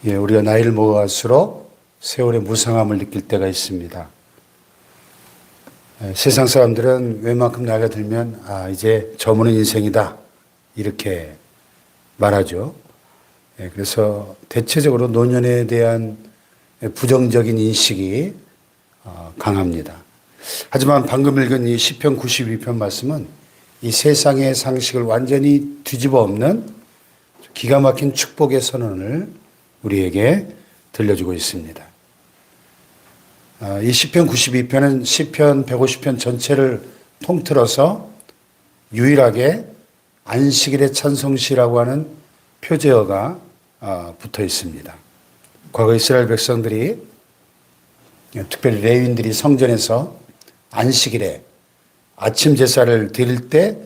우리가 나이를 먹어갈수록 세월의 무상함을 느낄 때가 있습니다. 세상 사람들은 웬만큼 나이가 들면 이제 저무는 인생이다 이렇게 말하죠. 그래서 대체적으로 노년에 대한 부정적인 인식이 강합니다. 하지만 방금 읽은 이 시편 92편 말씀은 이 세상의 상식을 완전히 뒤집어 엎는 기가 막힌 축복의 선언을 우리에게 들려주고 있습니다. 이 시편 92편은 시편 150편 전체를 통틀어서 유일하게 안식일의 찬송시라고 하는 표제어가 붙어 있습니다. 과거 이스라엘 백성들이 특별히 레위인들이 성전에서 안식일에 아침 제사를 드릴 때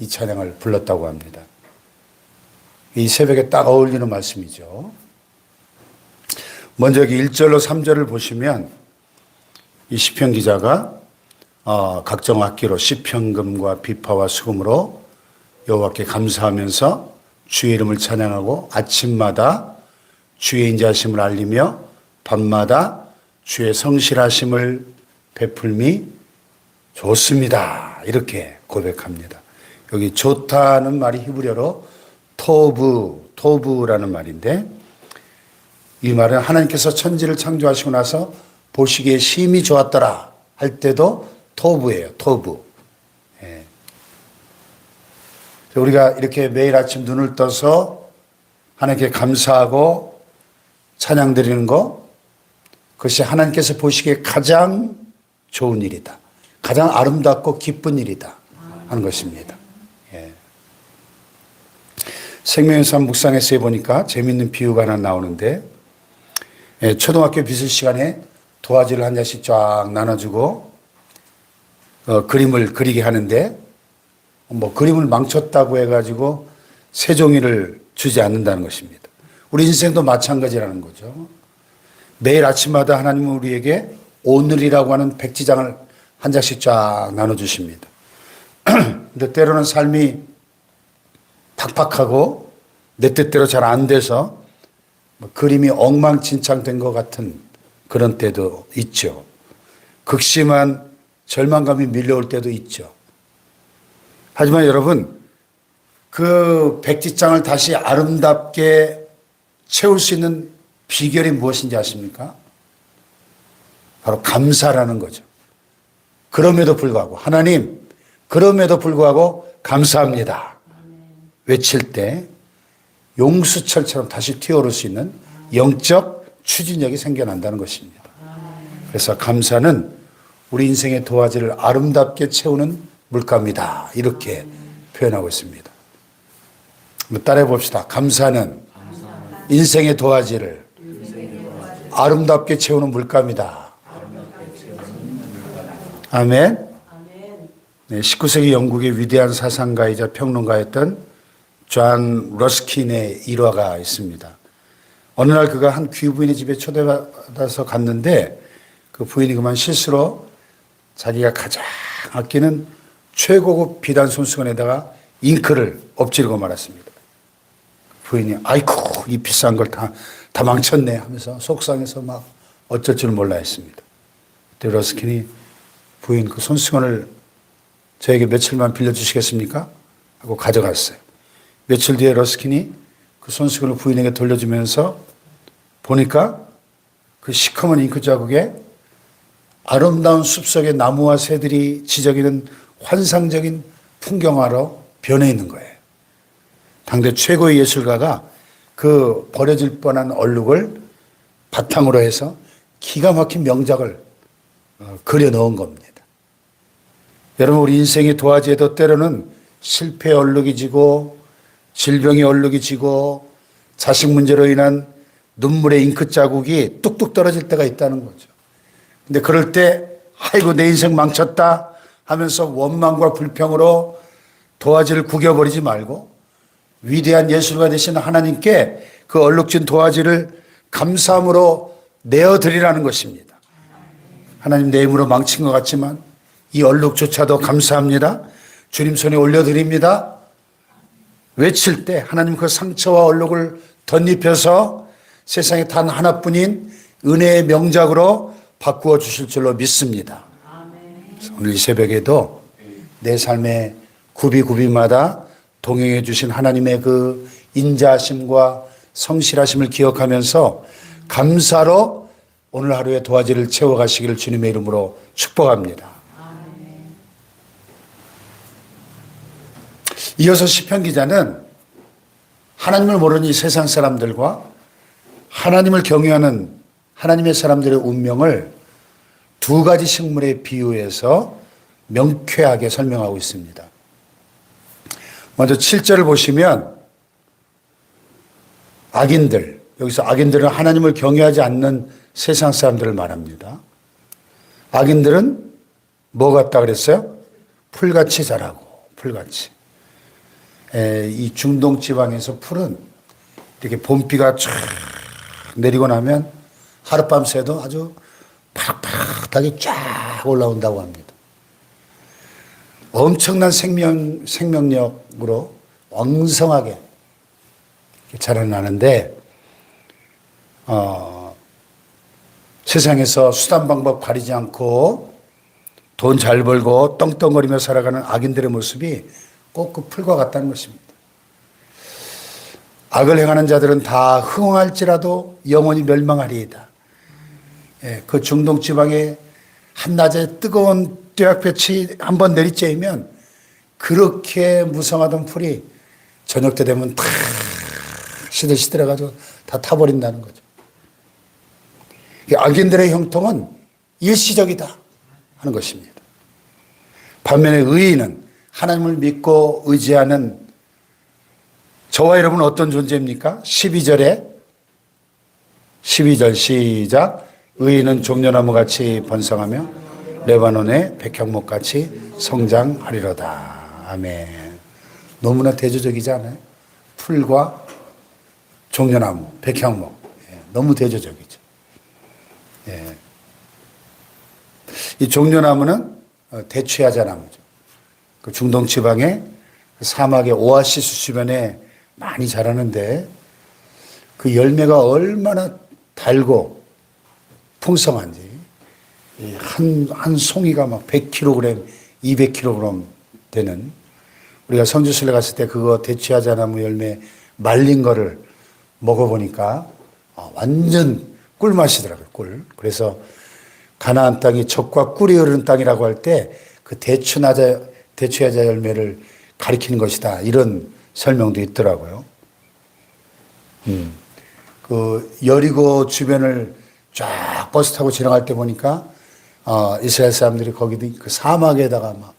이 찬양을 불렀다고 합니다. 이 새벽에 딱 어울리는 말씀이죠. 먼저 여기 1절로 3절을 보시면 이 시편 기자가 각종 악기로 시편금과 비파와 수금으로 여호와께 감사하면서 주의 이름을 찬양하고 아침마다 주의 인자하심을 알리며 밤마다 주의 성실하심을 베풀미 좋습니다. 이렇게 고백합니다. 여기 좋다는 말이 히브리어로 토브라는 말인데 이 말은 하나님께서 천지를 창조하시고 나서 보시기에 심히 좋았더라 할 때도 토브예요. 토브. 우리가 이렇게 매일 아침 눈을 떠서 하나님께 감사하고 찬양 드리는 거, 그것이 하나님께서 보시기에 가장 좋은 일이다. 가장 아름답고 기쁜 일이다 하는 것입니다. 생명의 삶 묵상에서 보니까 재미있는 비유가 하나 나오는데 초등학교 미술 시간에 도화지를 한 장씩 쫙 나눠주고 그림을 그리게 하는데 그림을 망쳤다고 해가지고 새 종이를 주지 않는다는 것입니다. 우리 인생도 마찬가지라는 거죠. 매일 아침마다 하나님은 우리에게 오늘이라고 하는 백지장을 한 장씩 쫙 나눠주십니다. 근데 때로는 삶이 팍팍하고 내 뜻대로 잘 안 돼서 그림이 엉망진창된 것 같은 그런 때도 있죠. 극심한 절망감이 밀려올 때도 있죠. 하지만 여러분, 그 백지장을 다시 아름답게 채울 수 있는 비결이 무엇인지 아십니까? 바로 감사라는 거죠. 그럼에도 불구하고 하나님, 그럼에도 불구하고 감사합니다. 외칠 때 용수철처럼 다시 튀어오를 수 있는 영적 추진력이 생겨난다는 것입니다. 그래서 감사는 우리 인생의 도화지를 아름답게 채우는 물감이다. 이렇게 표현하고 있습니다. 한번 따라해 봅시다. 감사는 인생의 도화지를 아름답게 채우는 물감이다. 아멘. 19세기 영국의 위대한 사상가이자 평론가였던 존 러스킨의 일화가 있습니다. 어느 날 그가 한 귀부인의 집에 초대받아서 갔는데 그 부인이 그만 실수로 자기가 가장 아끼는 최고급 비단 손수건에다가 잉크를 엎지르고 말았습니다. 부인이 아이고 이 비싼 걸 다 망쳤네 하면서 속상해서 막 어쩔 줄 몰라 했습니다. 그때 러스킨이 부인 그 손수건을 저에게 며칠만 빌려주시겠습니까? 하고 가져갔어요. 며칠 뒤에 러스킨이 그 손수건을 부인에게 돌려주면서 보니까 그 시커먼 잉크 자국에 아름다운 숲속의 나무와 새들이 지저귀는 환상적인 풍경화로 변해 있는 거예요. 당대 최고의 예술가가 그 버려질 뻔한 얼룩을 바탕으로 해서 기가 막힌 명작을 그려 넣은 겁니다. 여러분, 우리 인생의 도화지에도 때로는 실패의 얼룩이 지고 질병의 얼룩이 지고 자식 문제로 인한 눈물의 잉크 자국이 뚝뚝 떨어질 때가 있다는 거죠. 근데 그럴 때 아이고 내 인생 망쳤다 하면서 원망과 불평으로 도화지를 구겨버리지 말고 위대한 예술가 되신 하나님께 그 얼룩진 도화지를 감사함으로 내어드리라는 것입니다. 하나님 내 힘으로 망친 것 같지만 이 얼룩조차도 감사합니다. 주님 손에 올려드립니다. 외칠 때 하나님 그 상처와 얼룩을 덧입혀서 세상에 단 하나뿐인 은혜의 명작으로 바꾸어 주실 줄로 믿습니다. 오늘 이 새벽에도 내 삶의 구비구비마다 동행해 주신 하나님의 그 인자하심과 성실하심을 기억하면서 감사로 오늘 하루의 도화지를 채워가시기를 주님의 이름으로 축복합니다. 이어서 시편 기자는 하나님을 모르는 이 세상 사람들과 하나님을 경외하는 하나님의 사람들의 운명을 두 가지 식물에 비유해서 명쾌하게 설명하고 있습니다. 먼저 7절을 보시면 악인들, 여기서 악인들은 하나님을 경외하지 않는 세상 사람들을 말합니다. 악인들은 뭐 같다 그랬어요? 풀같이 자라고, 풀같이. 이 중동 지방에서 풀은 이렇게 봄비가 쫙 내리고 나면 하룻밤 새도 아주 파릇파릇하게 쫙 올라온다고 합니다. 엄청난 생명력으로 왕성하게 자라나는데 세상에서 수단 방법 가리지 않고 돈 잘 벌고 떵떵거리며 살아가는 악인들의 모습이 꼭 그 풀과 같다는 것입니다. 악을 행하는 자들은 다 흥황할지라도 영원히 멸망하리이다. 그 중동 지방에 한낮에 뜨거운 뙤약볕이 한번 내리쬐면 그렇게 무성하던 풀이 저녁 때 되면 다 시들시들해가지고 다 타버린다는 거죠. 악인들의 형통은 일시적이다 하는 것입니다. 반면에 의인은 하나님을 믿고 의지하는 저와 여러분은 어떤 존재입니까? 12절 시작. 의인은 종려나무같이 번성하며 레바논의 백향목같이 성장하리로다. 아멘. 너무나 대조적이지 않아요? 풀과 종려나무, 백향목. 너무 대조적이죠. 이 종려나무는 대추야자 나무죠. 그 중동 지방의 사막의 오아시스 주변에 많이 자라는데 그 열매가 얼마나 달고 풍성한지 한 송이가 막 100kg, 200kg 되는 우리가 성주순례 갔을 때 그거 대추야자 나무 열매 말린 거를 먹어보니까 완전 꿀맛이더라고요. 꿀. 그래서 가나안 땅이 젖과 꿀이 흐르는 땅이라고 할 때 그 대추야자 열매를 가리키는 것이다. 이런 설명도 있더라고요. 그 여리고 주변을 쫙 버스 타고 지나갈 때 보니까 이스라엘 사람들이 거기도 그 사막에다가 막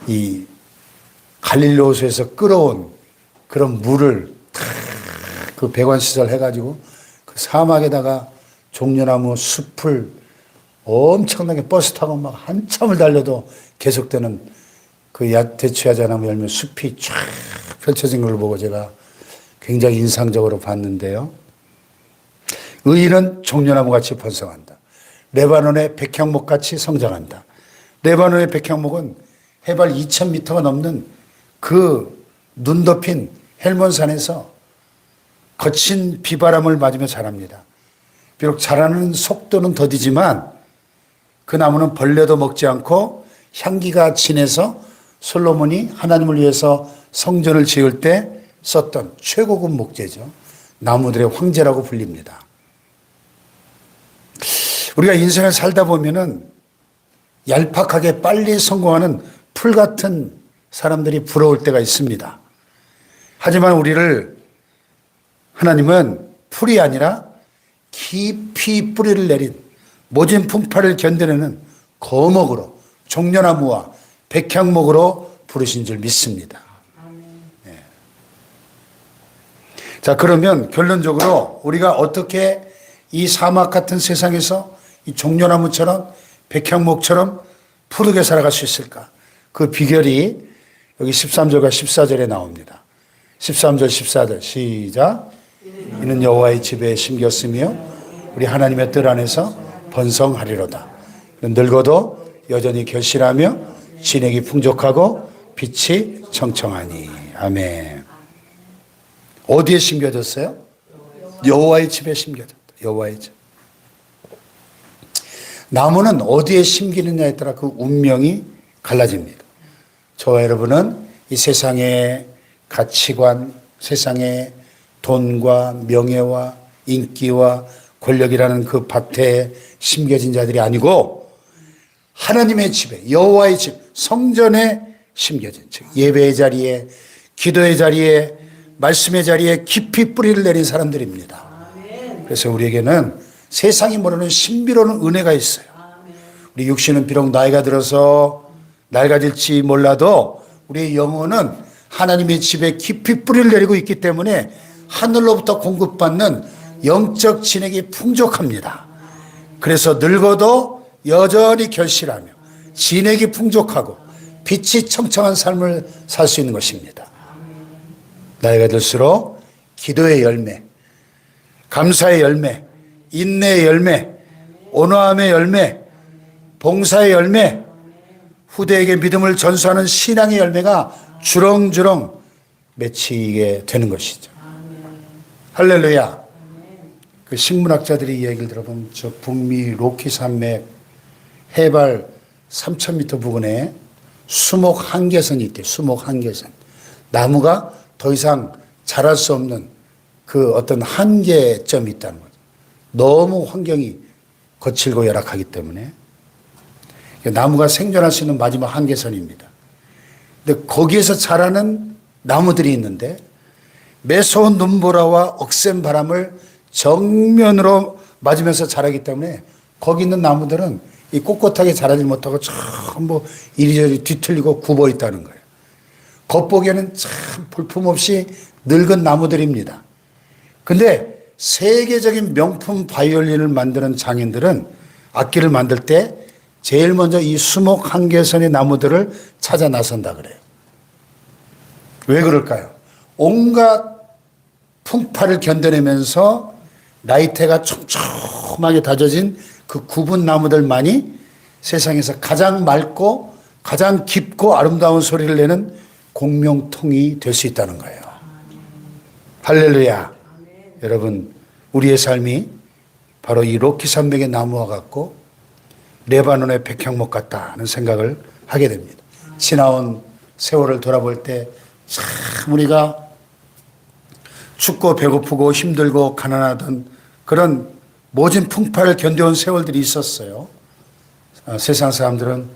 이 갈릴리 호수에서 끌어온 그런 물을 그 배관 시설 해가지고 그 사막에다가 종려나무 숲을 엄청나게 버스 타고 막 한참을 달려도 계속되는 그 대추야자나무 열매 숲이 쫙 펼쳐진 걸 보고 제가 굉장히 인상적으로 봤는데요. 의인은 종려나무같이 번성한다. 레바논의 백향목같이 성장한다. 레바논의 백향목은 해발 2000m가 넘는 그 눈 덮인 헬몬산에서 거친 비바람을 맞으며 자랍니다. 비록 자라는 속도는 더디지만 그 나무는 벌레도 먹지 않고 향기가 진해서 솔로몬이 하나님을 위해서 성전을 지을 때 썼던 최고급 목재죠. 나무들의 황제라고 불립니다. 우리가 인생을 살다 보면은 얄팍하게 빨리 성공하는 풀 같은 사람들이 부러울 때가 있습니다. 하지만 우리를 하나님은 풀이 아니라 깊이 뿌리를 내린 모진 풍파를 견뎌내는 거목으로 종려나무와 백향목으로 부르신 줄 믿습니다. 네. 자, 그러면 결론적으로 우리가 어떻게 이 사막 같은 세상에서 이 종려나무처럼 백향목처럼 푸르게 살아갈 수 있을까? 그 비결이 여기 13절과 14절에 나옵니다. 13절, 14절 시작. 이는 여호와의 집에 심겼으며 우리 하나님의 뜰 안에서 번성하리로다. 늙어도 여전히 결실하며 진액이 풍족하고 빛이 청청하니. 아멘. 어디에 심겨졌어요? 여호와의 집에 심겨졌다. 여호와의 집. 나무는 어디에 심기느냐에 따라 그 운명이 갈라집니다. 저와 여러분은 이 세상의 가치관, 세상의 돈과 명예와 인기와 권력이라는 그 밭에 심겨진 자들이 아니고 하나님의 집에, 여호와의 집, 성전에 심겨진, 즉 예배의 자리에, 기도의 자리에, 말씀의 자리에 깊이 뿌리를 내린 사람들입니다. 그래서 우리에게는 세상이 모르는 신비로운 은혜가 있어요. 우리 육신은 비록 나이가 들어서 낡아질지 몰라도 우리의 영혼은 하나님의 집에 깊이 뿌리를 내리고 있기 때문에 하늘로부터 공급받는 영적 진액이 풍족합니다. 그래서 늙어도 여전히 결실하며 진액이 풍족하고 빛이 청청한 삶을 살 수 있는 것입니다. 나이가 들수록 기도의 열매, 감사의 열매, 인내의 열매, 온화함의 열매, 봉사의 열매, 후대에게 믿음을 전수하는 신앙의 열매가 주렁주렁 맺히게 되는 것이죠. 할렐루야. 그 식물학자들이 이 얘기를 들어보면 저 북미 로키 산맥 해발 3,000m 부근에 수목 한계선이 있대요. 수목 한계선. 나무가 더 이상 자랄 수 없는 그 어떤 한계점이 있다는 거죠. 너무 환경이 거칠고 열악하기 때문에 나무가 생존할 수 있는 마지막 한계선입니다. 근데 거기에서 자라는 나무들이 있는데 매서운 눈보라와 억센 바람을 정면으로 맞으면서 자라기 때문에 거기 있는 나무들은 이 꼿꼿하게 자라지 못하고 전부 이리저리 뒤틀리고 굽어 있다는 거예요. 겉보기에는 참 볼품없이 늙은 나무들입니다. 근데 세계적인 명품 바이올린을 만드는 장인들은 악기를 만들 때 제일 먼저 이 수목 한계선의 나무들을 찾아 나선다 그래요. 왜 그럴까요? 온갖 풍파를 견뎌내면서 나이테가 촘촘하게 다져진 그 굽은 나무들만이 세상에서 가장 맑고 가장 깊고 아름다운 소리를 내는 공명통이 될 수 있다는 거예요. 할렐루야. 여러분, 우리의 삶이 바로 이 로키 산맥의 나무와 같고 레바논의 백향목 같다는 생각을 하게 됩니다. 지나온 세월을 돌아볼 때 참 우리가 춥고 배고프고 힘들고 가난하던 그런 모진 풍파를 견뎌온 세월들이 있었어요. 세상 사람들은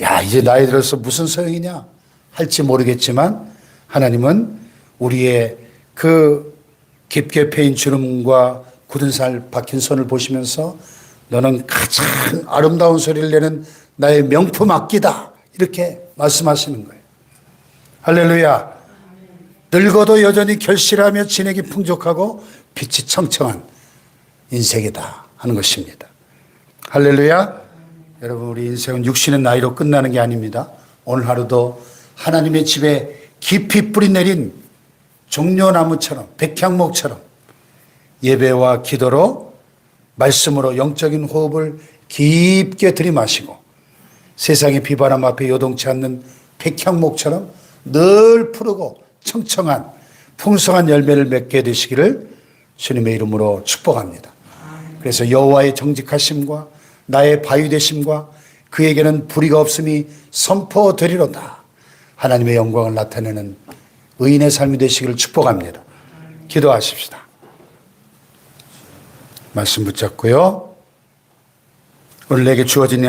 야 이제 나이 들어서 무슨 소용이냐 할지 모르겠지만 하나님은 우리의 그 깊게 패인 주름과 굳은 살 박힌 손을 보시면서 너는 가장 아름다운 소리를 내는 나의 명품 악기다 이렇게 말씀하시는 거예요. 할렐루야. 늙어도 여전히 결실하며 진액이 풍족하고 빛이 청청한 인생이다 하는 것입니다. 할렐루야. 여러분 우리 인생은 육신의 나이로 끝나는 게 아닙니다. 오늘 하루도 하나님의 집에 깊이 뿌리 내린 종려나무처럼 백향목처럼 예배와 기도로 말씀으로 영적인 호흡을 깊게 들이마시고 세상의 비바람 앞에 요동치 않는 백향목처럼 늘 푸르고 청청한 풍성한 열매를 맺게 되시기를 주님의 이름으로 축복합니다. 그래서 여호와의 정직하심과 나의 바위되심과 그에게는 불의가 없음이 선포되리로다. 하나님의 영광을 나타내는 의인의 삶이 되시기를 축복합니다. 기도하십시다. 말씀 붙잡고요. 오늘 내게 주어진